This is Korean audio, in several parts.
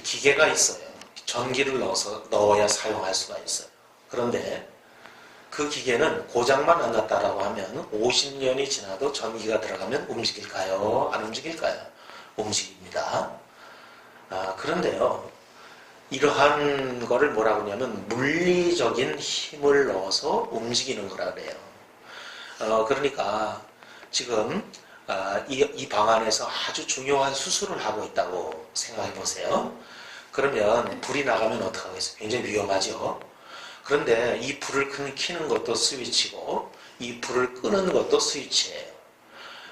기계가 있어요. 전기를 넣어야 사용할 수가 있어요. 그런데 그 기계는 고장만 안 났다라고 하면 50년이 지나도 전기가 들어가면 움직일까요? 안 움직일까요? 움직입니다. 그런데요, 이러한 거를 뭐라고 하냐면 물리적인 힘을 넣어서 움직이는 거라 그래요. 그러니까 지금 이 방 안에서 아주 중요한 수술을 하고 있다고 생각해 보세요. 그러면 불이 나가면 어떡하겠어요? 굉장히 위험하죠. 그런데 이 불을 켜는 것도 스위치고 이 불을 끄는 것도 스위치예요.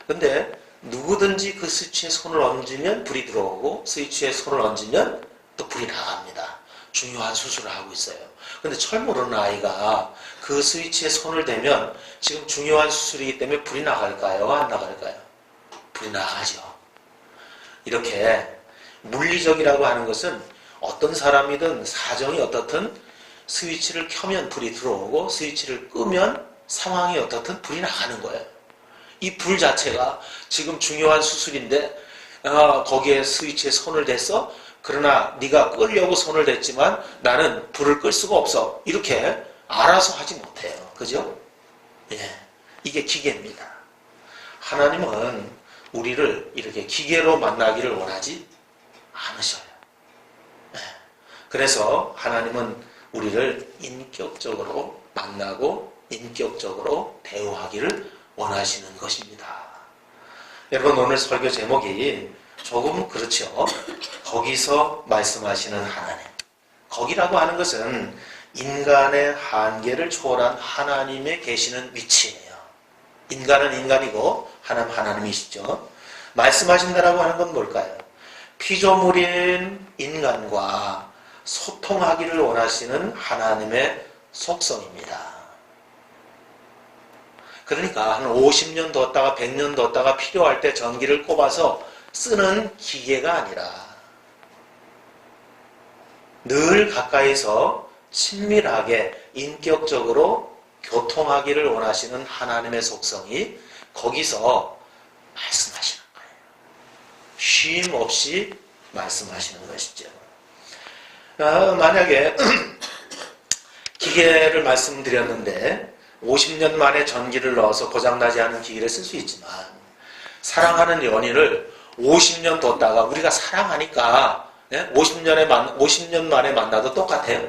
근데 누구든지 그 스위치에 손을 얹으면 불이 들어오고 스위치에 손을 얹으면 또 불이 나갑니다. 중요한 수술을 하고 있어요. 근데 처음 모르는 아이가 그 스위치에 손을 대면 지금 중요한 수술이기 때문에 불이 나갈까요? 안 나갈까요? 불이 나가죠. 이렇게 물리적이라고 하는 것은 어떤 사람이든 사정이 어떻든 스위치를 켜면 불이 들어오고 스위치를 끄면 상황이 어떻든 불이 나가는 거예요. 이 불 자체가 지금 중요한 수술인데 거기에 스위치에 손을 댔어? 그러나 네가 끄려고 손을 댔지만 나는 불을 끌 수가 없어. 이렇게 알아서 하지 못해요. 그죠? 예, 이게 기계입니다. 하나님은 우리를 이렇게 기계로 만나기를 원하지 않으셔요. 예, 그래서 하나님은 우리를 인격적으로 만나고 인격적으로 대우하기를 원하시는 것입니다. 여러분, 오늘 설교 제목이 조금 그렇죠. 거기서 말씀하시는 하나님. 거기라고 하는 것은 인간의 한계를 초월한 하나님의 계시는 위치예요. 인간은 인간이고 하나님 하나님이시죠. 말씀하신다라고 하는 건 뭘까요? 피조물인 인간과 소통하기를 원하시는 하나님의 속성입니다. 그러니까 한 50년 뒀다가 100년 뒀다가 필요할 때 전기를 꼽아서 쓰는 기계가 아니라 늘 가까이서 친밀하게 인격적으로 교통하기를 원하시는 하나님의 속성이 거기서 말씀하시는 거예요. 쉼 없이 말씀하시는 것이죠. 만약에 기계를 말씀드렸는데 50년 만에 전기를 넣어서 고장나지 않은 기계를 쓸 수 있지만 사랑하는 연인을 50년 뒀다가 우리가 사랑하니까 50년 만에 만나도 똑같아요?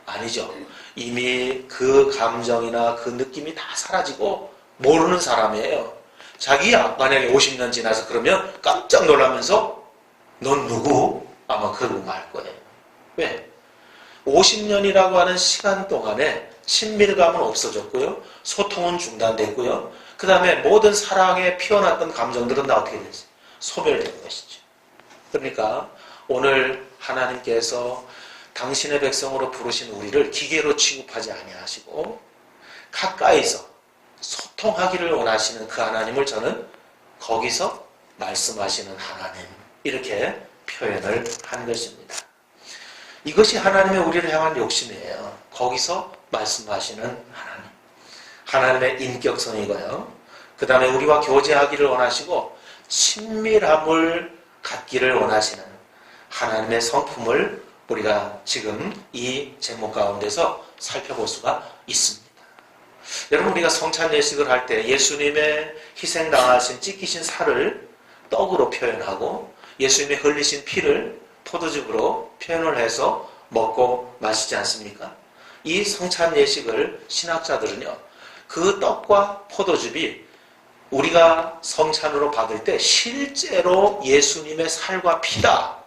아니죠. 이미 그 감정이나 그 느낌이 다 사라지고 모르는 사람이에요. 자기야 만약에 50년 지나서 그러면 깜짝 놀라면서 넌 누구? 아마 그러고 말 거예요. 왜? 50년이라고 하는 시간 동안에 친밀감은 없어졌고요. 소통은 중단됐고요. 그 다음에 모든 사랑에 피어났던 감정들은 다 어떻게 됐어요? 소멸된 것이죠. 그러니까 오늘 하나님께서 당신의 백성으로 부르신 우리를 기계로 취급하지 아니하시고 가까이서 소통하기를 원하시는 그 하나님을 저는 거기서 말씀하시는 하나님 이렇게 표현을 한 것입니다. 이것이 하나님의 우리를 향한 욕심이에요. 거기서 말씀하시는 하나님. 하나님의 인격성이고요. 그 다음에 우리와 교제하기를 원하시고 친밀함을 갖기를 원하시는 하나님의 성품을 우리가 지금 이 제목 가운데서 살펴볼 수가 있습니다. 여러분, 우리가 성찬 예식을 할 때 예수님의 희생당하신 찢기신 살을 떡으로 표현하고 예수님의 흘리신 피를 포도즙으로 표현을 해서 먹고 마시지 않습니까? 이 성찬 예식을 신학자들은요, 그 떡과 포도즙이 우리가 성찬으로 받을 때 실제로 예수님의 살과 피다,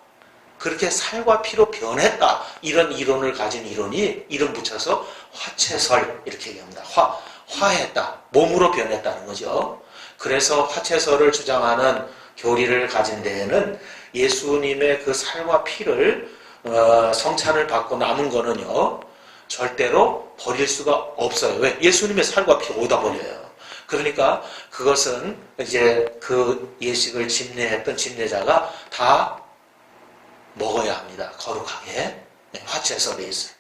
그렇게 살과 피로 변했다, 이런 이론을 가진 이론이 이름 붙여서 화채설 이렇게 얘기합니다. 화했다, 몸으로 변했다는 거죠. 그래서 화채설을 주장하는 교리를 가진 데에는 예수님의 그 살과 피를 성찬을 받고 남은 거는요 절대로 버릴 수가 없어요. 왜? 예수님의 살과 피 어디다 버려요? 그러니까 그것은 이제 그 예식을 집례했던 집례자가 다 먹어야 합니다. 거룩하게. 화채설에 있어요.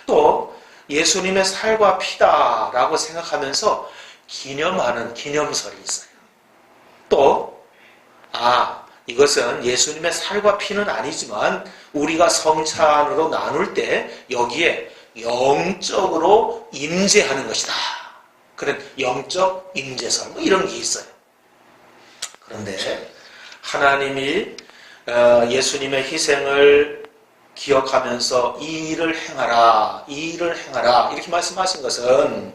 또 예수님의 살과 피다라고 생각하면서 기념하는 기념설이 있어요. 또 이것은 예수님의 살과 피는 아니지만 우리가 성찬으로 나눌 때 여기에 영적으로 임재하는 것이다. 그런 영적 임재설 뭐 이런 게 있어요. 그런데 하나님이 예수님의 희생을 기억하면서 이 일을 행하라, 이 일을 행하라 이렇게 말씀하신 것은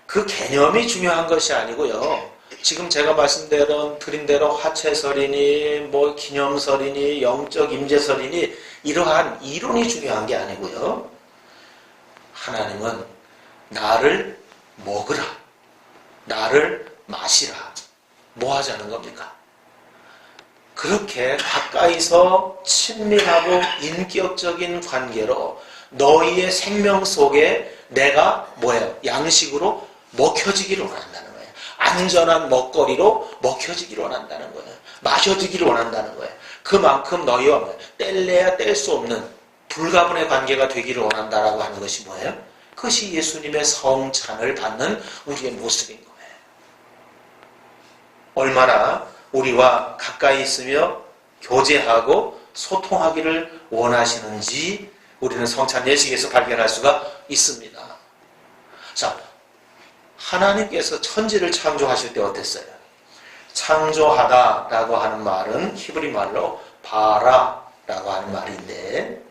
그 개념이 중요한 것이 아니고요. 지금 제가 말씀드린 대로 화채설이니 뭐 기념설이니 영적 임재설이니 이러한 이론이 중요한 게 아니고요. 하나님은 나를 먹으라, 나를 마시라, 뭐 하자는 겁니까? 그렇게 가까이서 친밀하고 인격적인 관계로 너희의 생명 속에 내가 뭐예요? 양식으로 먹혀지기를 원한다는 거예요. 안전한 먹거리로 먹혀지기를 원한다는 거예요. 마셔지기를 원한다는 거예요. 그만큼 너희와 뭐예요? 뗄래야 뗄 수 없는 불가분의 관계가 되기를 원한다라고 하는 것이 뭐예요? 그것이 예수님의 성찬을 받는 우리의 모습인 거예요. 얼마나 우리와 가까이 있으며 교제하고 소통하기를 원하시는지 우리는 성찬 예식에서 발견할 수가 있습니다. 자, 하나님께서 천지를 창조하실 때 어땠어요? 창조하다라고 하는 말은 히브리 말로 바라라고 하는 말인데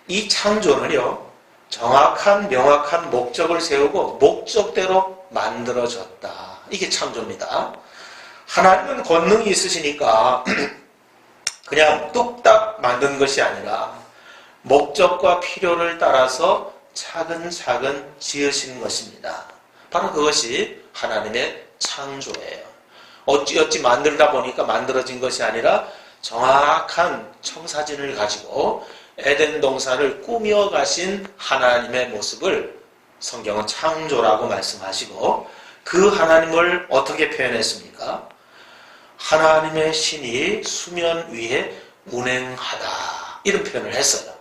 이 창조는요 정확한 명확한 목적을 세우고 목적대로 만들어졌다. 이게 창조입니다. 하나님은 권능이 있으시니까 그냥 뚝딱 만든 것이 아니라 목적과 필요를 따라서 차근차근 지으신 것입니다. 바로 그것이 하나님의 창조예요. 어찌어찌 만들다 보니까 만들어진 것이 아니라 정확한 청사진을 가지고 에덴 동산을 꾸며가신 하나님의 모습을 성경은 창조라고 말씀하시고 그 하나님을 어떻게 표현했습니까? 하나님의 신이 수면 위에 운행하다 이런 표현을 했어요.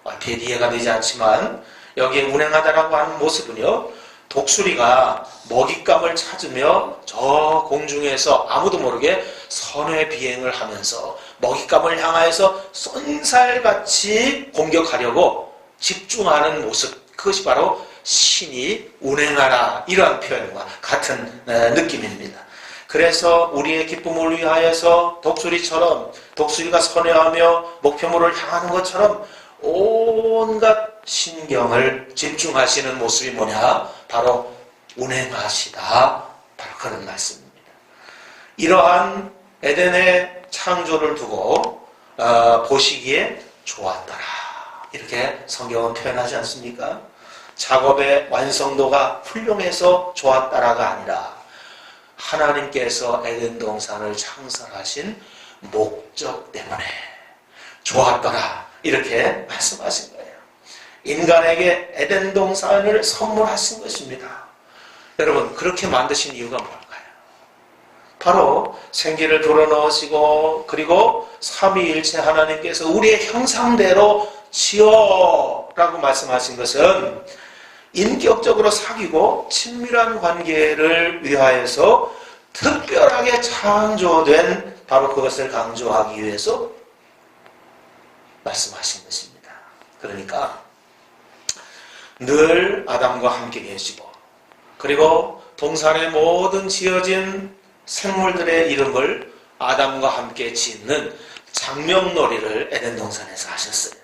얼핏 이해가 되지 않지만 여기에 운행하다라고 하는 모습은요 독수리가 먹잇감을 찾으며 저 공중에서 아무도 모르게 선회 비행을 하면서 먹잇감을 향하여서 쏜살같이 공격하려고 집중하는 모습, 그것이 바로 신이 운행하라 이러한 표현과 같은 느낌입니다. 그래서 우리의 기쁨을 위하여서 독수리가 선회하며 목표물을 향하는 것처럼 온갖 신경을 집중하시는 모습이 뭐냐? 바로 운행하시다. 바로 그런 말씀입니다. 이러한 에덴의 창조를 두고 보시기에 좋았더라. 이렇게 성경은 표현하지 않습니까? 작업의 완성도가 훌륭해서 좋았다라가 아니라 하나님께서 에덴 동산을 창설하신 목적 때문에 좋았더라. 이렇게 말씀하신 거예요. 인간에게 에덴 동산을 선물하신 것입니다. 여러분 그렇게 만드신 이유가 뭘까요? 바로 생기를 불어넣으시고 그리고 삼위일체 하나님께서 우리의 형상대로 지어라고 말씀하신 것은 인격적으로 사귀고 친밀한 관계를 위하여서 특별하게 창조된 바로 그것을 강조하기 위해서 말씀하신 것입니다. 그러니까 늘 아담과 함께 계시고 그리고 동산의 모든 지어진 생물들의 이름을 아담과 함께 짓는 장명놀이를 에덴 동산에서 하셨어요.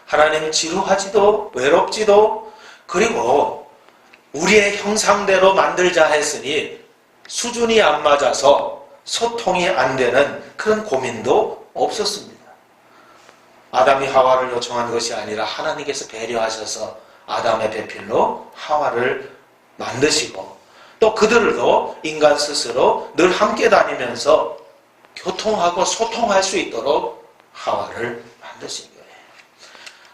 하나님 지루하지도 외롭지도 그리고 우리의 형상대로 만들자 했으니 수준이 안 맞아서 소통이 안 되는 그런 고민도 없었습니다. 아담이 하와를 요청한 것이 아니라 하나님께서 배려하셔서 아담의 배필로 하와를 만드시고 또 그들도 인간 스스로 늘 함께 다니면서 교통하고 소통할 수 있도록 하와를 만드신 거예요.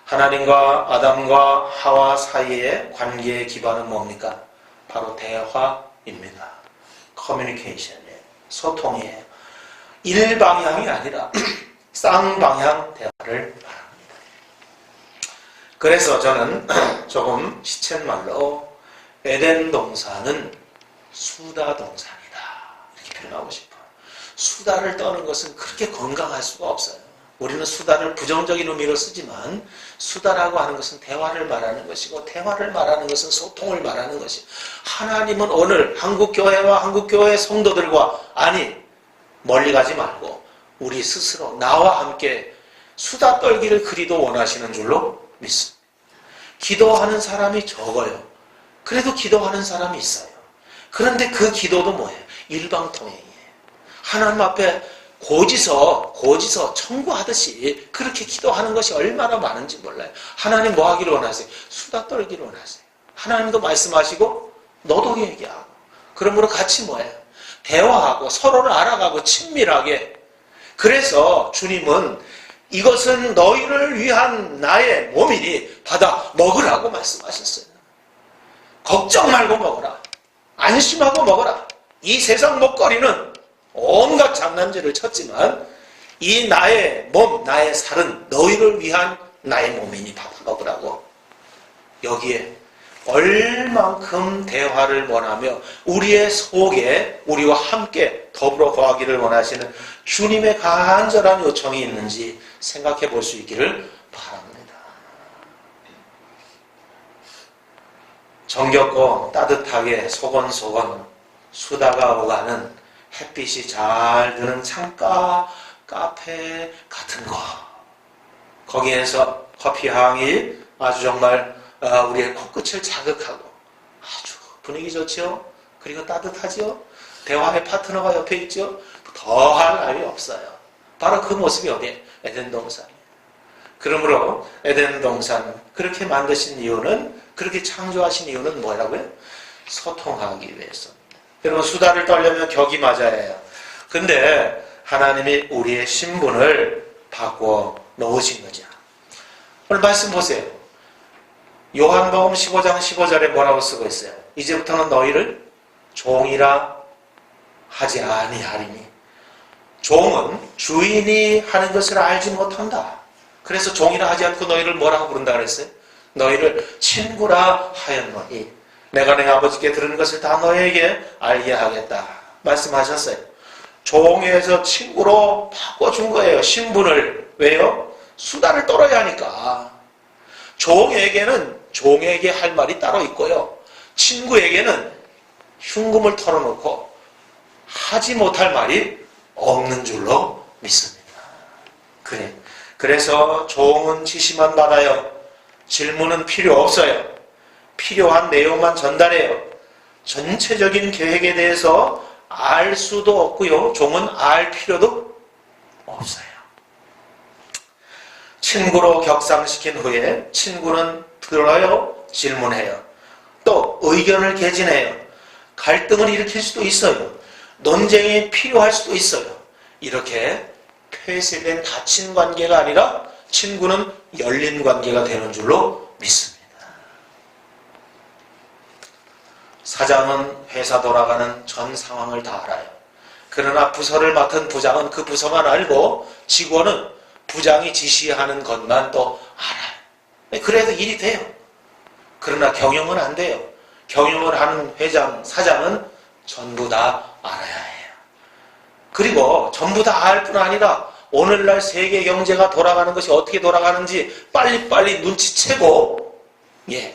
하나님과 아담과 하와 사이의 관계의 기반은 뭡니까? 바로 대화입니다. 커뮤니케이션이에요. 소통이에요. 일방향이 아니라 쌍방향 대화를 말합니다. 그래서 저는 조금 시쳇말로 에덴 동산은 수다 동산이다 이렇게 표현하고 싶어요. 수다를 떠는 것은 그렇게 건강할 수가 없어요. 우리는 수다를 부정적인 의미로 쓰지만 수다라고 하는 것은 대화를 말하는 것이고 대화를 말하는 것은 소통을 말하는 것이 하나님은 오늘 한국교회와 한국교회 성도들과 아니 멀리 가지 말고 우리 스스로 나와 함께 수다 떨기를 그리도 원하시는 줄로 믿습니다. 기도하는 사람이 적어요. 그래도 기도하는 사람이 있어요. 그런데 그 기도도 뭐예요? 일방통행이에요. 하나님 앞에 고지서 청구하듯이 그렇게 기도하는 것이 얼마나 많은지 몰라요. 하나님 뭐 하기를 원하세요? 수다 떨기를 원하세요. 하나님도 말씀하시고 너도 얘기하고 그러므로 같이 뭐예요? 대화하고 서로를 알아가고 친밀하게. 그래서 주님은 이것은 너희를 위한 나의 몸이니 받아 먹으라고 말씀하셨어요. 걱정 말고 먹어라. 안심하고 먹어라. 이 세상 먹거리는 온갖 장난질을 쳤지만 이 나의 몸, 나의 살은 너희를 위한 나의 몸이니 받아 먹으라고. 여기에 얼만큼 대화를 원하며 우리의 속에 우리와 함께 더불어 거하기를 원하시는 주님의 간절한 요청이 있는지 생각해 볼 수 있기를 바랍니다. 정겹고 따뜻하게 소곤소곤 수다가 오가는 햇빛이 잘 드는 창가, 카페 같은 거. 거기에서 커피 향이 아주 정말 우리의 코끝을 자극하고 아주 분위기 좋죠. 그리고 따뜻하죠. 대화의 파트너가 옆에 있죠. 더할 나위 없어요. 바로 그 모습이 어디에? 에덴 동산이에요. 그러므로 에덴 동산 그렇게 만드신 이유는, 그렇게 창조하신 이유는 뭐라고요? 소통하기 위해서입니다. 여러분, 수다를 떨려면 격이 맞아야 해요. 근데 하나님이 우리의 신분을 바꿔 놓으신 거죠. 오늘 말씀 보세요. 요한복음 15장 15절에 뭐라고 쓰고 있어요? 이제부터는 너희를 종이라 하지 아니하리니. 종은 주인이 하는 것을 알지 못한다. 그래서 종이라 하지 않고 너희를 뭐라고 부른다 그랬어요? 너희를 친구라 하였노니 내가 내 아버지께 들은 것을 다 너희에게 알게 하겠다 말씀하셨어요. 종에서 친구로 바꿔준 거예요. 신분을. 왜요? 수다를 떨어야 하니까. 종에게는 종에게 할 말이 따로 있고요. 친구에게는 흉금을 털어놓고 하지 못할 말이 없는 줄로 믿습니다. 그래서 종은 지시만 받아요. 질문은 필요 없어요. 필요한 내용만 전달해요. 전체적인 계획에 대해서 알 수도 없고요. 종은 알 필요도 없어요. 친구로 격상시킨 후에 친구는 들어요, 질문해요. 또 의견을 개진해요. 갈등을 일으킬 수도 있어요. 논쟁이 필요할 수도 있어요. 이렇게 폐쇄된 닫힌 관계가 아니라 친구는 열린 관계가 되는 줄로 믿습니다. 사장은 회사 돌아가는 전 상황을 다 알아요. 그러나 부서를 맡은 부장은 그 부서만 알고 직원은 부장이 지시하는 것만 또 알아요. 그래도 일이 돼요. 그러나 경영은 안 돼요. 경영을 하는 회장, 사장은 전부 다 알아야 해요. 그리고 전부 다 알 뿐 아니라 오늘날 세계 경제가 돌아가는 것이 어떻게 돌아가는지 빨리빨리 눈치채고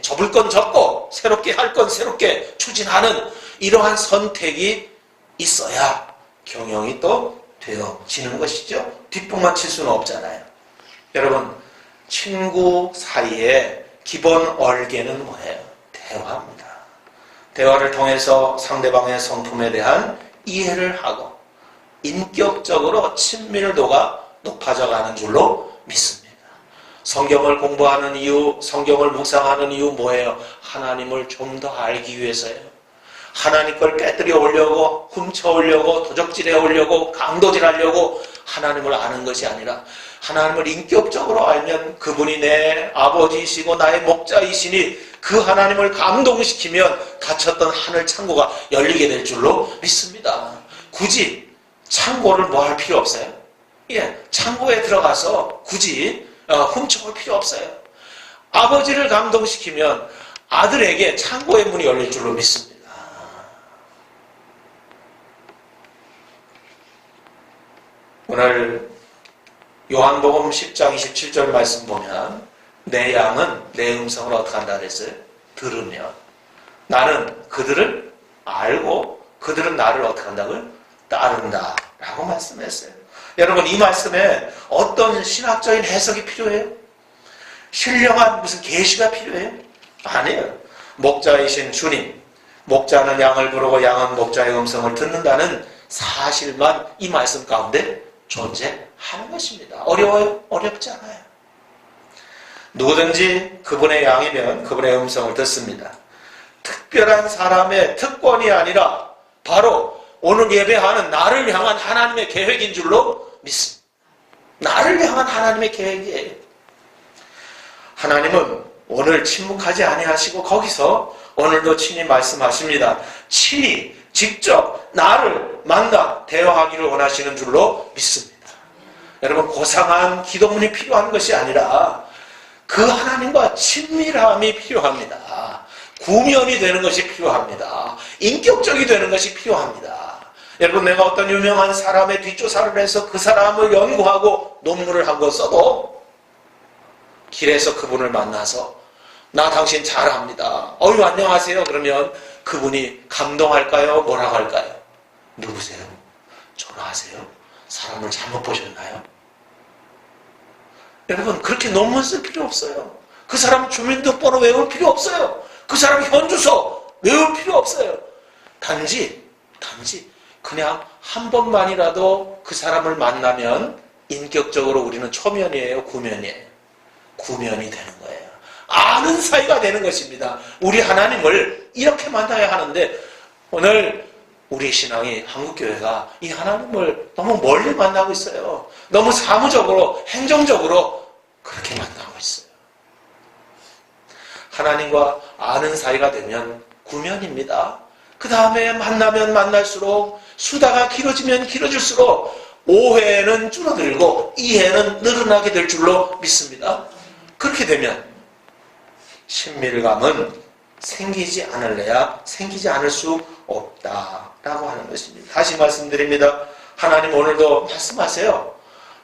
접을 건 접고 새롭게 할 건 새롭게 추진하는 이러한 선택이 있어야 경영이 또 되어지는 것이죠. 뒷북만 칠 수는 없잖아요. 여러분, 친구 사이에 기본 얼개는 뭐예요? 대화입니다. 대화를 통해서 상대방의 성품에 대한 이해를 하고 인격적으로 친밀도가 높아져가는 줄로 믿습니다. 성경을 공부하는 이유, 성경을 묵상하는 이유 뭐예요? 하나님을 좀 더 알기 위해서예요. 하나님 걸 깨뜨려 오려고, 훔쳐 오려고, 도적질해 오려고, 강도질하려고 하나님을 아는 것이 아니라 하나님을 인격적으로 알면 그분이 내 아버지이시고 나의 목자이시니 그 하나님을 감동시키면 닫혔던 하늘 창고가 열리게 될 줄로 믿습니다. 굳이 창고를 뭐 할 필요 없어요. 창고에 들어가서 굳이 훔쳐올 필요 없어요. 아버지를 감동시키면 아들에게 창고의 문이 열릴 줄로 믿습니다. 오늘 요한복음 10장 27절 말씀 보면 내 양은 내 음성을 어떻게 한다 그랬어요? 들으며 나는 그들을 알고 그들은 나를 어떻게 한다고요? 따른다 라고 말씀했어요. 여러분 이 말씀에 어떤 신학적인 해석이 필요해요? 신령한 무슨 계시가 필요해요? 아니에요. 목자이신 주님, 목자는 양을 부르고 양은 목자의 음성을 듣는다는 사실만 이 말씀 가운데 존재하는 것입니다. 어려워요? 어렵지 않아요. 누구든지 그분의 양이면 그분의 음성을 듣습니다. 특별한 사람의 특권이 아니라 바로 오늘 예배하는 나를 향한 하나님의 계획인 줄로 믿습니다. 나를 향한 하나님의 계획이에요. 하나님은 오늘 침묵하지 아니하시고 거기서 오늘도 친히 말씀하십니다. 친히 직접 나를 만나 대화하기를 원하시는 줄로 믿습니다. 여러분 고상한 기도문이 필요한 것이 아니라 그 하나님과 친밀함이 필요합니다. 구면이 되는 것이 필요합니다. 인격적이 되는 것이 필요합니다. 여러분 내가 어떤 유명한 사람의 뒷조사를 해서 그 사람을 연구하고 논문을 한 거 써도 길에서 그분을 만나서 나 당신 잘합니다. 어유 안녕하세요. 그러면 그분이 감동할까요? 뭐라고 할까요? 누구세요? 전화하세요? 사람을 잘못 보셨나요? 여러분 그렇게 논문 쓸 필요 없어요. 그 사람 주민등록번호 외울 필요 없어요. 그 사람 현주소 외울 필요 없어요. 단지 그냥 한 번만이라도 그 사람을 만나면 인격적으로 우리는 초면이에요? 구면이에요? 구면이 되는 거예요. 아는 사이가 되는 것입니다. 우리 하나님을 이렇게 만나야 하는데 오늘 우리 신앙이 한국교회가 이 하나님을 너무 멀리 만나고 있어요. 너무 사무적으로 행정적으로 그렇게 만나고 있어요. 하나님과 아는 사이가 되면 구면입니다. 그 다음에 만나면 만날수록 수다가 길어지면 길어질수록 오해는 줄어들고 이해는 늘어나게 될 줄로 믿습니다. 그렇게 되면 친밀감은 생기지 않을래야 생기지 않을 수 없다라고 하는 것입니다. 다시 말씀드립니다. 하나님 오늘도 말씀하세요.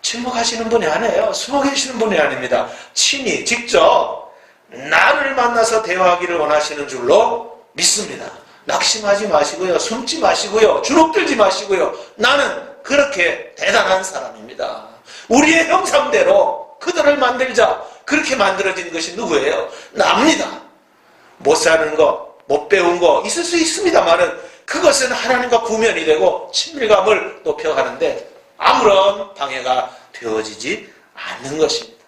침묵하시는 분이 아니에요. 숨어 계시는 분이 아닙니다. 친히 직접 나를 만나서 대화하기를 원하시는 줄로 믿습니다. 낙심하지 마시고요. 숨지 마시고요. 주눅들지 마시고요. 나는 그렇게 대단한 사람입니다. 우리의 형상대로 그들을 만들자. 그렇게 만들어진 것이 누구예요? 납니다. 못 사는 거, 못 배운 거 있을 수 있습니다만은 그것은 하나님과 구면이 되고 친밀감을 높여가는데 아무런 방해가 되어지지 않는 것입니다.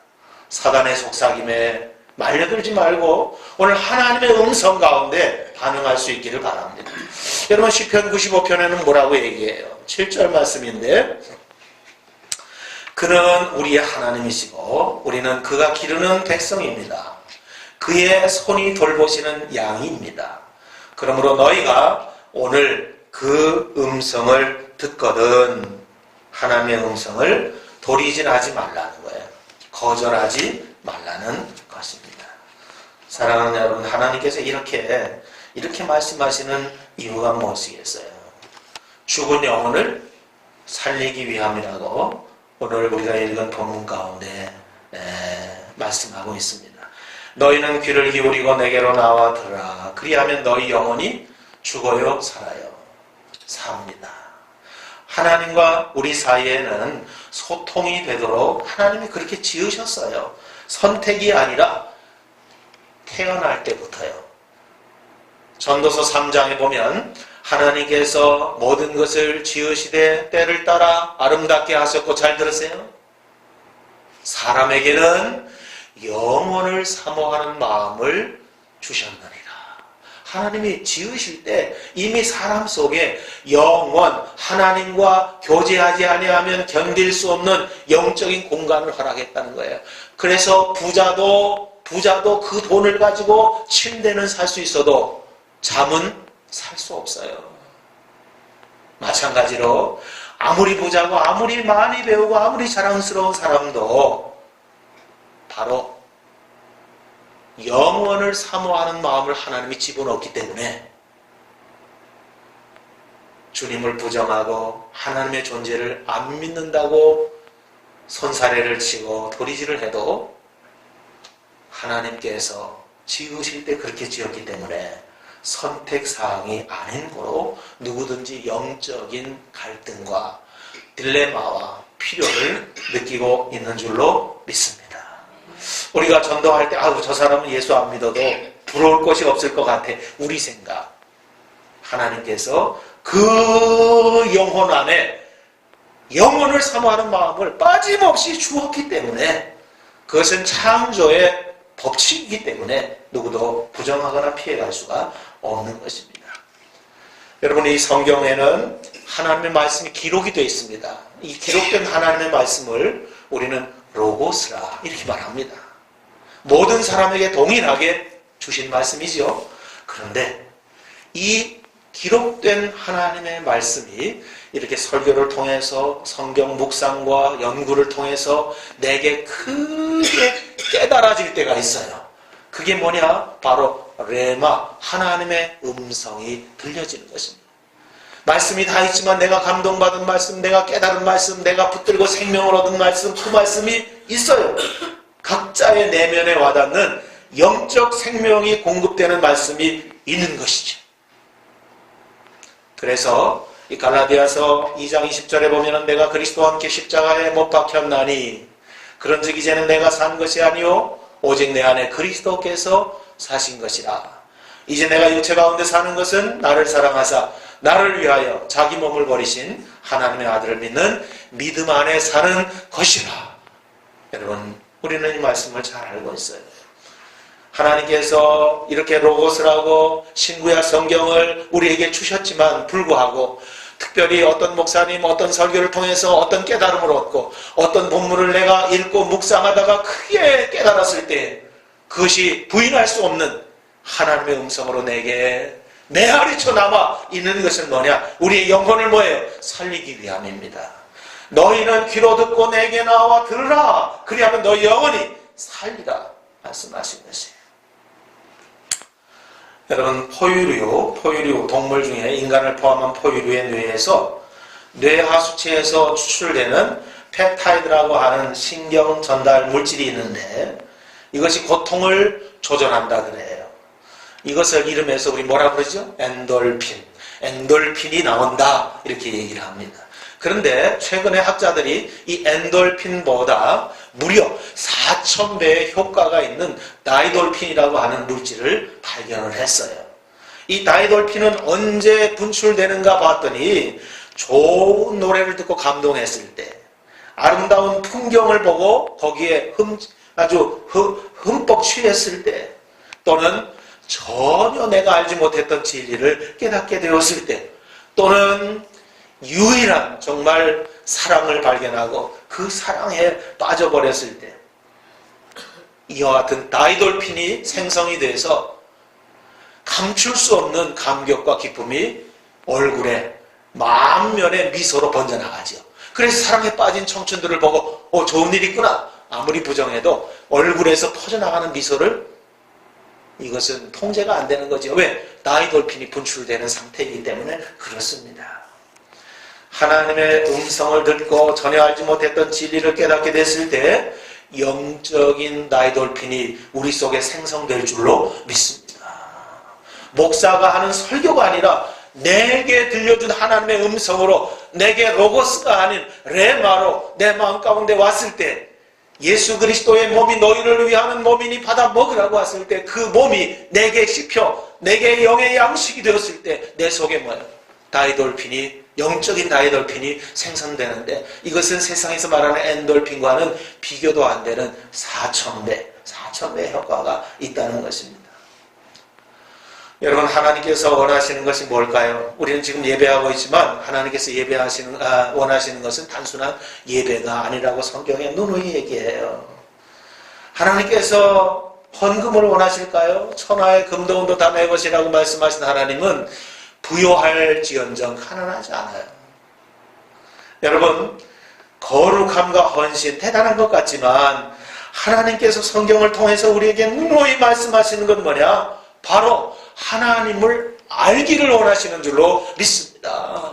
사단의 속삭임에 말려들지 말고 오늘 하나님의 음성 가운데 반응할 수 있기를 바랍니다. 여러분 시편 95편에는 뭐라고 얘기해요? 7절 말씀인데 그는 우리의 하나님이시고 우리는 그가 기르는 백성입니다. 그의 손이 돌보시는 양입니다. 그러므로 너희가 오늘 그 음성을 듣거든 하나님의 음성을 도리질하지 말라는 거예요. 거절하지 말라는 것입니다. 사랑하는 여러분, 하나님께서 이렇게 말씀하시는 이유가 무엇이겠어요? 죽은 영혼을 살리기 위함이라고 오늘 우리가 읽은 본문 가운데 말씀하고 있습니다. 너희는 귀를 기울이고 내게로 나와 들으라. 그리하면 너희 영혼이 죽어요 살아요? 삽니다. 하나님과 우리 사이에는 소통이 되도록 하나님이 그렇게 지으셨어요. 선택이 아니라 태어날 때부터요. 전도서 3장에 보면 하나님께서 모든 것을 지으시되 때를 따라 아름답게 하셨고, 잘 들으세요. 사람에게는 영원을 사모하는 마음을 주셨느니라. 하나님이 지으실 때 이미 사람 속에 영원, 하나님과 교제하지 아니하면 견딜 수 없는 영적인 공간을 허락했다는 거예요. 그래서 부자도 그 돈을 가지고 침대는 살 수 있어도 잠은 살 수 없어요. 마찬가지로 아무리 부자고 아무리 많이 배우고 아무리 자랑스러운 사람도 바로 영원을 사모하는 마음을 하나님이 집어넣었기 때문에 주님을 부정하고 하나님의 존재를 안 믿는다고 손사래를 치고 도리질을 해도 하나님께서 지으실 때 그렇게 지었기 때문에 선택사항이 아닌 거로 누구든지 영적인 갈등과 딜레마와 필요를 느끼고 있는 줄로 믿습니다. 우리가 전도할 때 저 사람은 예수 안 믿어도 부러울 것이 없을 것 같아. 우리 생각. 하나님께서 그 영혼 안에 영혼을 사모하는 마음을 빠짐없이 주었기 때문에 그것은 창조의 법칙이기 때문에 누구도 부정하거나 피해갈 수가 없는 것입니다. 여러분, 이 성경에는 하나님의 말씀이 기록이 되어 있습니다. 이 기록된 하나님의 말씀을 우리는 로고스라 이렇게 말합니다. 모든 사람에게 동일하게 주신 말씀이죠. 그런데 이 기록된 하나님의 말씀이 이렇게 설교를 통해서 성경 묵상과 연구를 통해서 내게 크게 깨달아질 때가 있어요. 그게 뭐냐? 바로 레마, 하나님의 음성이 들려지는 것입니다. 말씀이 다 있지만 내가 감동받은 말씀, 내가 깨달은 말씀, 내가 붙들고 생명을 얻은 말씀, 그 말씀이 있어요. 각자의 내면에 와닿는 영적 생명이 공급되는 말씀이 있는 것이죠. 그래서 이 갈라디아서 2장 20절에 보면은 내가 그리스도와 함께 십자가에 못 박혔나니 그런즉 이제는 내가 산 것이 아니요 오직 내 안에 그리스도께서 사신 것이라. 이제 내가 육체 가운데 사는 것은 나를 사랑하사 나를 위하여 자기 몸을 버리신 하나님의 아들을 믿는 믿음 안에 사는 것이라. 여러분, 우리는 이 말씀을 잘 알고 있어요. 하나님께서 이렇게 로고스라고 신구약 성경을 우리에게 주셨지만 불구하고 특별히 어떤 목사님 어떤 설교를 통해서 어떤 깨달음을 얻고 어떤 본문을 내가 읽고 묵상하다가 크게 깨달았을 때 그것이 부인할 수 없는 하나님의 음성으로 내게 메아리쳐 남아 있는 것은 뭐냐? 우리의 영혼을 뭐예요? 살리기 위함입니다. 너희는 귀로 듣고 내게 나와 들으라. 그리하면 너희 영혼이 살리라 말씀하신 것이에요. 여러분, 포유류 동물 중에 인간을 포함한 포유류의 뇌에서 뇌하수체에서 추출되는 펩타이드라고 하는 신경 전달 물질이 있는데 이것이 고통을 조절한다 그래요. 이것을 이름해서 우리 뭐라 그러죠? 엔돌핀이 나온다 이렇게 얘기를 합니다. 그런데 최근에 학자들이 이 엔돌핀보다 무려 4000배의 효과가 있는 다이돌핀이라고 하는 물질을 발견을 했어요. 이 다이돌핀은 언제 분출되는가 봤더니 좋은 노래를 듣고 감동했을 때, 아름다운 풍경을 보고 거기에 아주 흠뻑 취했을 때, 또는 전혀 내가 알지 못했던 진리를 깨닫게 되었을 때, 또는 유일한 정말 사랑을 발견하고 그 사랑에 빠져버렸을 때 이와 같은 다이돌핀이 생성이 돼서 감출 수 없는 감격과 기쁨이 얼굴에 만면의 미소로 번져나가죠. 그래서 사랑에 빠진 청춘들을 보고 좋은 일 있구나 아무리 부정해도 얼굴에서 퍼져나가는 미소를 이것은 통제가 안 되는 거죠. 왜? 다이돌핀이 분출되는 상태이기 때문에 그렇습니다. 하나님의 음성을 듣고 전혀 알지 못했던 진리를 깨닫게 됐을 때 영적인 다이돌핀이 우리 속에 생성될 줄로 믿습니다. 목사가 하는 설교가 아니라 내게 들려준 하나님의 음성으로 내게 로고스가 아닌 레마로 내 마음 가운데 왔을 때 예수 그리스도의 몸이 너희를 위하는 몸이니 받아 먹으라고 왔을 때 그 몸이 내게 씹혀 내게 영의 양식이 되었을 때 내 속에 뭐예요? 다이돌핀이 영적인 다이돌핀이 생성되는데 이것은 세상에서 말하는 엔돌핀과는 비교도 안 되는 4000배의 효과가 있다는 것입니다. 여러분, 하나님께서 원하시는 것이 뭘까요? 우리는 지금 예배하고 있지만 하나님께서 원하시는 것은 단순한 예배가 아니라고 성경에 누누이 얘기해요. 하나님께서 헌금을 원하실까요? 천하의 금도금도 다 내 것이라고 말씀하신 하나님은 부요할지언정 가난하지 않아요. 여러분, 거룩함과 헌신 대단한 것 같지만 하나님께서 성경을 통해서 우리에게 누누이 말씀하시는 건 뭐냐? 바로 하나님을 알기를 원하시는 줄로 믿습니다.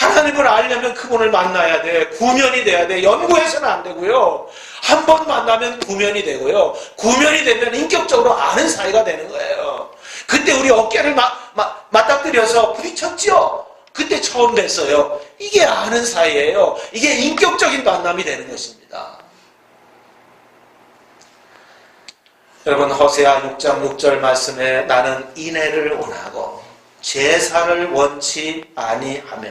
하나님을 알려면 그분을 만나야 돼. 구면이 돼야 돼. 연구해서는 안 되고요. 한 번 만나면 구면이 되고요. 구면이 되면 인격적으로 아는 사이가 되는 거예요. 그때 우리 어깨를 맞닥뜨려서 부딪혔죠? 그때 처음 뵀어요. 이게 아는 사이예요. 이게 인격적인 만남이 되는 것입니다. 여러분, 호세아 6장 6절 말씀에 나는 인애를 원하고 제사를 원치 아니하며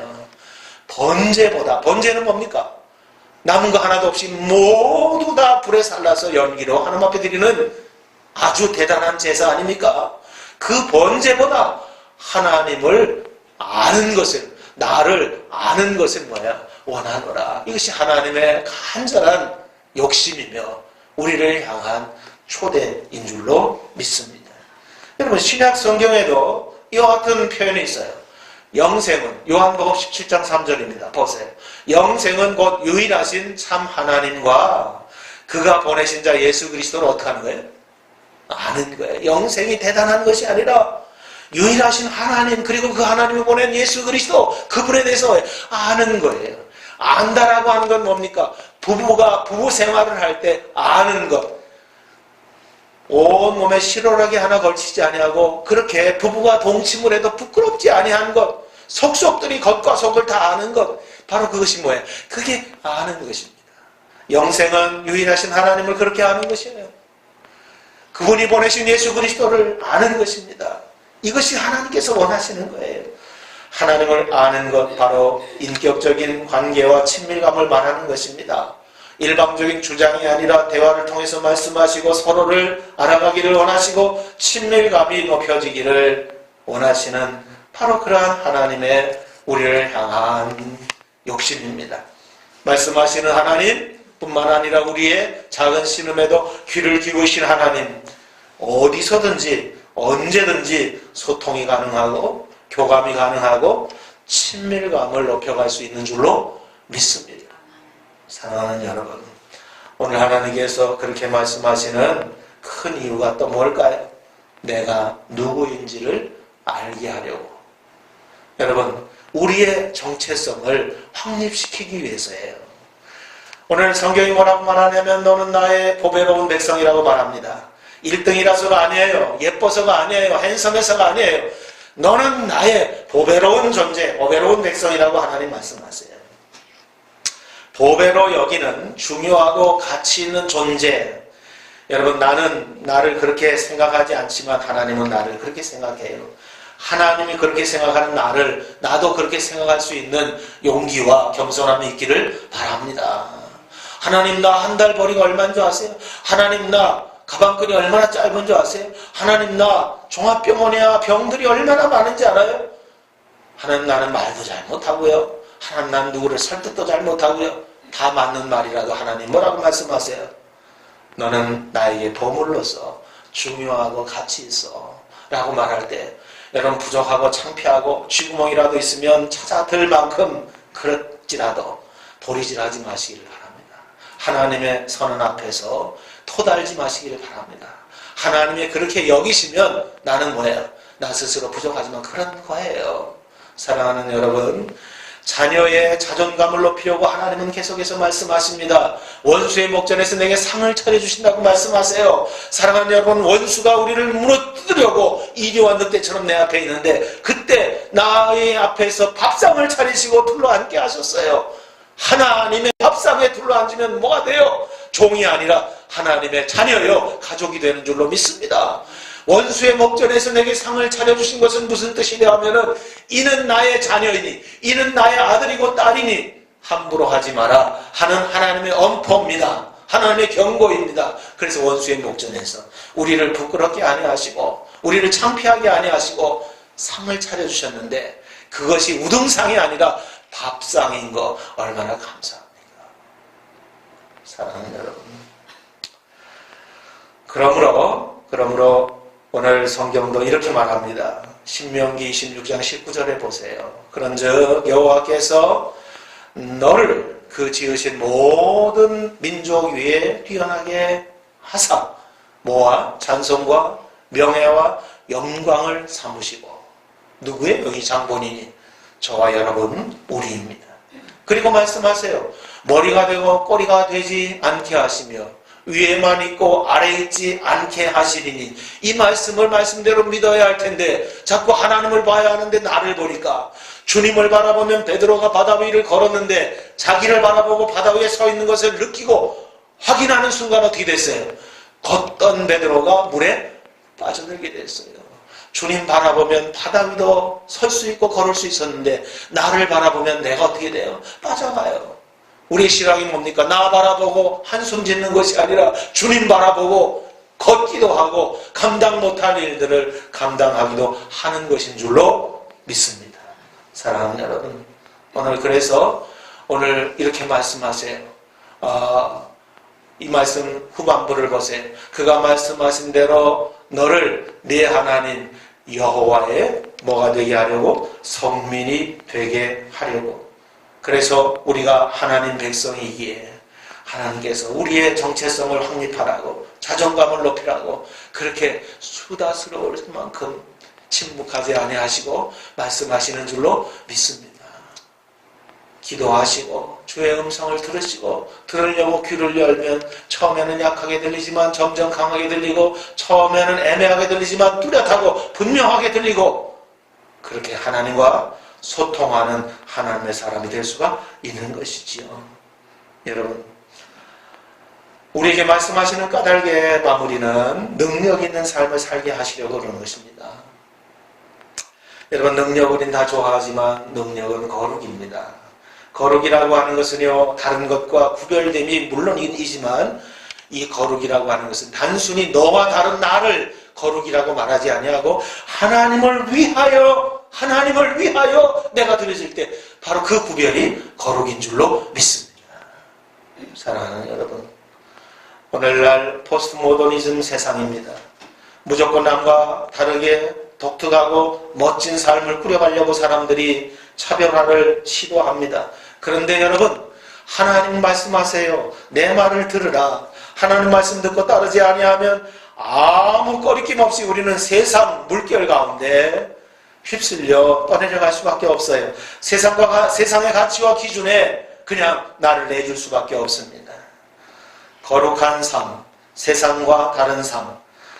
번제보다, 번제는 뭡니까? 남은 거 하나도 없이 모두 다 불에 살라서 연기로 하나님 앞에 드리는 아주 대단한 제사 아닙니까? 그 번제보다 하나님을 아는 것을, 나를 아는 것을 뭐야? 원하노라. 이것이 하나님의 간절한 욕심이며 우리를 향한 초대인 줄로 믿습니다. 여러분, 신약 성경에도 이와 같은 표현이 있어요. 영생은, 요한복음 17장 3절입니다. 보세요. 영생은 곧 유일하신 참 하나님과 그가 보내신 자 예수 그리스도를 어떻게 하는 거예요? 아는 거예요. 영생이 대단한 것이 아니라 유일하신 하나님, 그리고 그 하나님이 보낸 예수 그리스도, 그분에 대해서 아는 거예요. 안다라고 하는 건 뭡니까? 부부가 부부 생활을 할 때 아는 것. 온몸에 실오라기 하나 걸치지 아니하고 그렇게 부부가 동침을 해도 부끄럽지 아니한 것, 속속들이 겉과 속을 다 아는 것, 바로 그것이 뭐예요? 그게 아는 것입니다. 영생은 유일하신 하나님을 그렇게 아는 것이에요. 그분이 보내신 예수 그리스도를 아는 것입니다. 이것이 하나님께서 원하시는 거예요. 하나님을 아는 것, 바로 인격적인 관계와 친밀감을 말하는 것입니다. 일방적인 주장이 아니라 대화를 통해서 말씀하시고 서로를 알아가기를 원하시고 친밀감이 높여지기를 원하시는 바로 그러한 하나님의 우리를 향한 욕심입니다. 말씀하시는 하나님 뿐만 아니라 우리의 작은 신음에도 귀를 기울이신 하나님, 어디서든지 언제든지 소통이 가능하고 교감이 가능하고 친밀감을 높여갈 수 있는 줄로 믿습니다. 사랑하는 여러분, 오늘 하나님께서 그렇게 말씀하시는 큰 이유가 또 뭘까요? 내가 누구인지를 알게 하려고. 여러분, 우리의 정체성을 확립시키기 위해서예요. 오늘 성경이 뭐라고 말하냐면 너는 나의 보배로운 백성이라고 말합니다. 1등이라서가 아니에요. 예뻐서가 아니에요. 핸섬해서가 아니에요. 너는 나의 보배로운 존재, 보배로운 백성이라고 하나님 말씀하세요. 보배로 여기는 중요하고 가치 있는 존재. 여러분, 나는 나를 그렇게 생각하지 않지만 하나님은 나를 그렇게 생각해요. 하나님이 그렇게 생각하는 나를 나도 그렇게 생각할 수 있는 용기와 겸손함이 있기를 바랍니다. 하나님, 나 한 달 벌이가 얼마인 줄 아세요? 하나님, 나 가방끈이 얼마나 짧은 줄 아세요? 하나님, 나 종합병원이야 병들이 얼마나 많은지 알아요? 하나님, 나는 말도 잘 못하고요. 하나님, 나는 누구를 설득도 잘 못하고요. 다 맞는 말이라도 하나님 뭐라고 말씀하세요? 너는 나에게 보물로서 중요하고 가치 있어 라고 말할 때 여러분, 부족하고 창피하고 쥐구멍이라도 있으면 찾아들 만큼 그렇지라도 도리질하지 마시기를 바랍니다. 하나님의 선언 앞에서 토달지 마시기를 바랍니다. 하나님이 그렇게 여기시면 나는 뭐예요? 나 스스로 부족하지만 그런 거예요. 사랑하는 여러분, 자녀의 자존감을 높이려고 하나님은 계속해서 말씀하십니다. 원수의 목전에서 내게 상을 차려주신다고 말씀하세요. 사랑하는 여러분, 원수가 우리를 무너뜨리려고 이리와 늑대처럼 내 앞에 있는데 그때 나의 앞에서 밥상을 차리시고 둘러앉게 하셨어요. 하나님의 밥상에 둘러앉으면 뭐가 돼요? 종이 아니라 하나님의 자녀요, 가족이 되는 줄로 믿습니다. 원수의 목전에서 내게 상을 차려주신 것은 무슨 뜻이냐 하면은 이는 나의 자녀이니 이는 나의 아들이고 딸이니 함부로 하지 마라 하는 하나님의 엄포입니다. 하나님의 경고입니다. 그래서 원수의 목전에서 우리를 부끄럽게 아니하시고 우리를 창피하게 아니하시고 상을 차려주셨는데 그것이 우등상이 아니라 밥상인 거 얼마나 감사합니까? 사랑하는 여러분, 그러므로 오늘 성경도 이렇게 말합니다. 신명기 26장 19절에 보세요. 그런즉 여호와께서 너를 그 지으신 모든 민족 위에 뛰어나게 하사 모아 찬송과 명예와 영광을 삼으시고. 누구예요? 이 장본인이 저와 여러분 우리입니다. 그리고 말씀하세요. 머리가 되고 꼬리가 되지 않게 하시며 위에만 있고 아래에 있지 않게 하시리니, 이 말씀을 말씀대로 믿어야 할 텐데 자꾸 하나님을 봐야 하는데 나를 보니까, 주님을 바라보면 베드로가 바다 위를 걸었는데 자기를 바라보고 바다 위에 서 있는 것을 느끼고 확인하는 순간 어떻게 됐어요? 걷던 베드로가 물에 빠져들게 됐어요. 주님 바라보면 바다 위도 설 수 있고 걸을 수 있었는데 나를 바라보면 내가 어떻게 돼요? 빠져가요. 우리의 신앙이 뭡니까? 나 바라보고 한숨 짓는 것이 아니라 주님 바라보고 걷기도 하고 감당 못할 일들을 감당하기도 하는 것인 줄로 믿습니다. 사랑하는 여러분, 오늘 그래서 오늘 이렇게 말씀하세요. 이 말씀 후반부를 보세요. 그가 말씀하신 대로 너를 네 하나님 여호와의 뭐가 되게 하려고? 성민이 되게 하려고. 그래서 우리가 하나님 백성이기에 하나님께서 우리의 정체성을 확립하라고, 자존감을 높이라고 그렇게 수다스러울 만큼 침묵하지 아니하시고 말씀하시는 줄로 믿습니다. 기도하시고 주의 음성을 들으시고, 들으려고 귀를 열면 처음에는 약하게 들리지만 점점 강하게 들리고, 처음에는 애매하게 들리지만 뚜렷하고 분명하게 들리고, 그렇게 하나님과 소통하는 하나님의 사람이 될 수가 있는 것이지요. 여러분, 우리에게 말씀하시는 까닭의 마무리는 능력 있는 삶을 살게 하시려고 그러는 것입니다. 여러분, 능력 우린 다 좋아하지만 능력은 거룩입니다. 거룩이라고 하는 것은요, 다른 것과 구별됨이 물론이지만 이 거룩이라고 하는 것은 단순히 너와 다른 나를 거룩이라고 말하지 아니하고 하나님을 위하여 내가 드려질 때 바로 그 구별이 거룩인 줄로 믿습니다. 사랑하는 여러분, 오늘날 포스트 모더니즘 세상입니다. 무조건 남과 다르게 독특하고 멋진 삶을 꾸려가려고 사람들이 차별화를 시도합니다. 그런데 여러분, 하나님 말씀하세요. 내 말을 들으라. 하나님 말씀 듣고 따르지 아니하면 아무 꺼리낌 없이 우리는 세상 물결 가운데 휩쓸려 떠내려 갈 수밖에 없어요. 세상의 가치와 기준에 그냥 나를 내줄 수밖에 없습니다. 거룩한 삶, 세상과 다른 삶,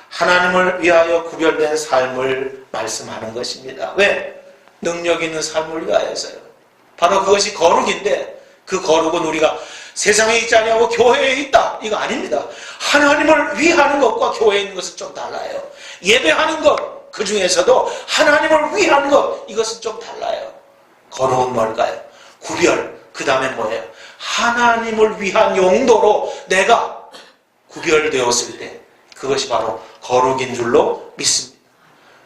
하나님을 위하여 구별된 삶을 말씀하는 것입니다. 왜? 능력 있는 삶을 위하여서요. 바로 그것이 거룩인데, 그 거룩은 우리가 세상에 있지 아니하고 교회에 있다, 이거 아닙니다. 하나님을 위하는 것과 교회에 있는 것은 좀 달라요. 예배하는 것, 그 중에서도 하나님을 위하는 것, 이것은 좀 달라요. 거룩은 뭘까요? 구별, 그 다음에 뭐예요? 하나님을 위한 용도로 내가 구별되었을 때 그것이 바로 거룩인 줄로 믿습니다.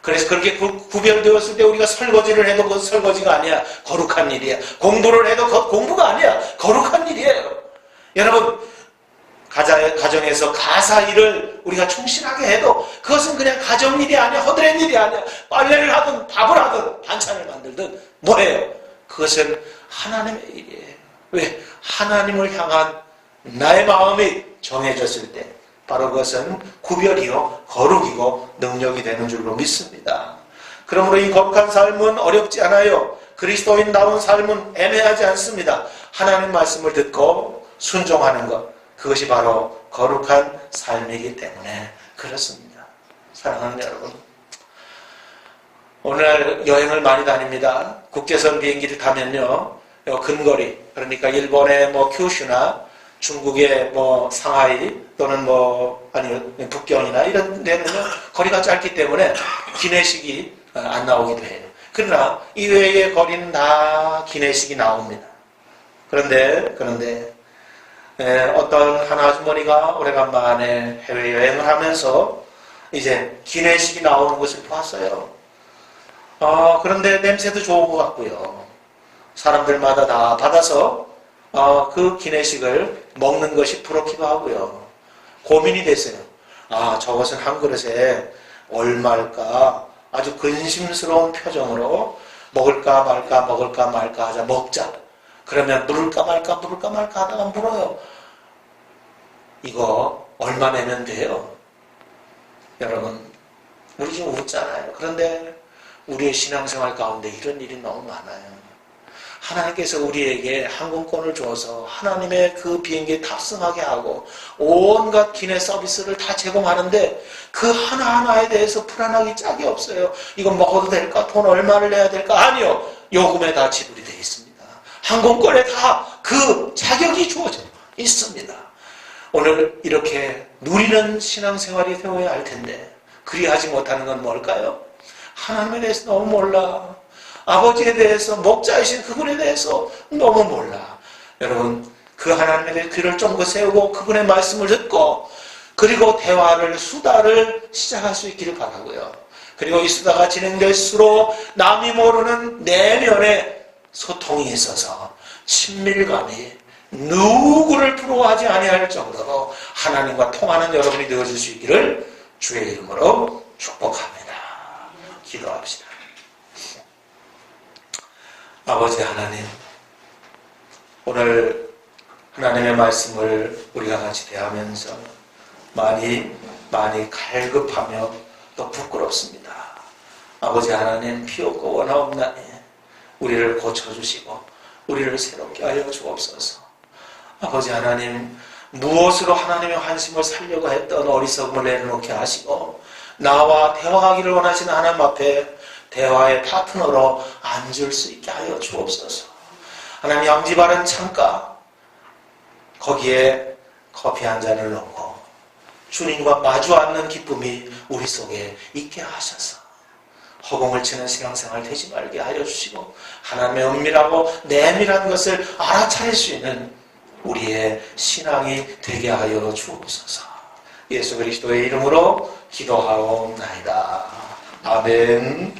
그래서 그렇게 구별되었을 때 우리가 설거지를 해도 그것은 설거지가 아니야. 거룩한 일이야. 공부를 해도 공부가 아니야. 거룩한 일이에요. 여러분, 가정에서 가사 일을 우리가 충실하게 해도 그것은 그냥 가정일이 아니야. 허드렛 일이 아니야. 빨래를 하든 밥을 하든 반찬을 만들든 뭐예요? 그것은 하나님의 일이에요. 왜? 하나님을 향한 나의 마음이 정해졌을 때 바로 그것은 구별이요 거룩이고 능력이 되는 줄로 믿습니다. 그러므로 이 거룩한 삶은 어렵지 않아요. 그리스도인다운 삶은 애매하지 않습니다. 하나님 말씀을 듣고 순종하는 것, 그것이 바로 거룩한 삶이기 때문에 그렇습니다. 사랑하는 여러분, 오늘 여행을 많이 다닙니다. 국제선 비행기를 타면요, 근거리, 그러니까 일본의 큐슈나 중국의 상하이 또는 북경이나 이런 데는요, 거리가 짧기 때문에 기내식이 안 나오기도 해요. 그러나 이외의 거리는 다 기내식이 나옵니다. 그런데 어떤 한 아주머니가 오래간만에 해외여행을 하면서 이제 기내식이 나오는 것을 봤어요. 그런데 냄새도 좋은 것 같고요. 사람들마다 다 받아서 그 기내식을 먹는 것이 부럽기도 하고요. 고민이 됐어요. 저것은 한 그릇에 얼마일까? 아주 근심스러운 표정으로 먹을까 말까 하자. 먹자. 그러면 물을까 말까 하다가 물어요. 이거 얼마 내면 돼요? 여러분, 우리 지금 웃잖아요. 그런데 우리의 신앙생활 가운데 이런 일이 너무 많아요. 하나님께서 우리에게 항공권을 주어서 하나님의 그 비행기에 탑승하게 하고 온갖 기내 서비스를 다 제공하는데 그 하나하나에 대해서 불안하기 짝이 없어요. 이건 먹어도 될까? 돈 얼마를 내야 될까? 아니요. 요금에 다 지불이 되어 있습니다. 항공권에 다 그 자격이 주어져 있습니다. 오늘 이렇게 누리는 신앙생활이 되어야 할 텐데 그리하지 못하는 건 뭘까요? 하나님에 대해서 너무 몰라. 아버지에 대해서, 목자이신 그분에 대해서 너무 몰라. 여러분, 그 하나님에 대해 귀를 쫑긋 세우고 그분의 말씀을 듣고 그리고 대화를, 수다를 시작할 수 있기를 바라고요. 그리고 이 수다가 진행될수록 남이 모르는 내면의 소통이 있어서 친밀감이 누구를 부러워하지 아니할 정도로 하나님과 통하는 여러분이 되어줄 수 있기를 주의 이름으로 축복합니다. 기도합시다. 아버지 하나님, 오늘 하나님의 말씀을 우리가 같이 대하면서 많이 갈급하며 또 부끄럽습니다. 아버지 하나님, 피 없고 원하옵나니 우리를 고쳐주시고 우리를 새롭게 하여 주옵소서. 아버지 하나님, 무엇으로 하나님의 환심을 살려고 했던 어리석음을 내려놓게 하시고 나와 대화하기를 원하시는 하나님 앞에 대화의 파트너로 앉을 수 있게 하여 주옵소서. 하나님, 양지 바른 창가 거기에 커피 한 잔을 놓고 주님과 마주 앉는 기쁨이 우리 속에 있게 하셔서 허공을 치는 신앙생활 되지 말게 하여 주시고 하나님의 은밀하고 내밀한 것을 알아차릴 수 있는 우리의 신앙이 되게 하여 주옵소서. 예수 그리스도의 이름으로 기도하옵나이다. 아멘.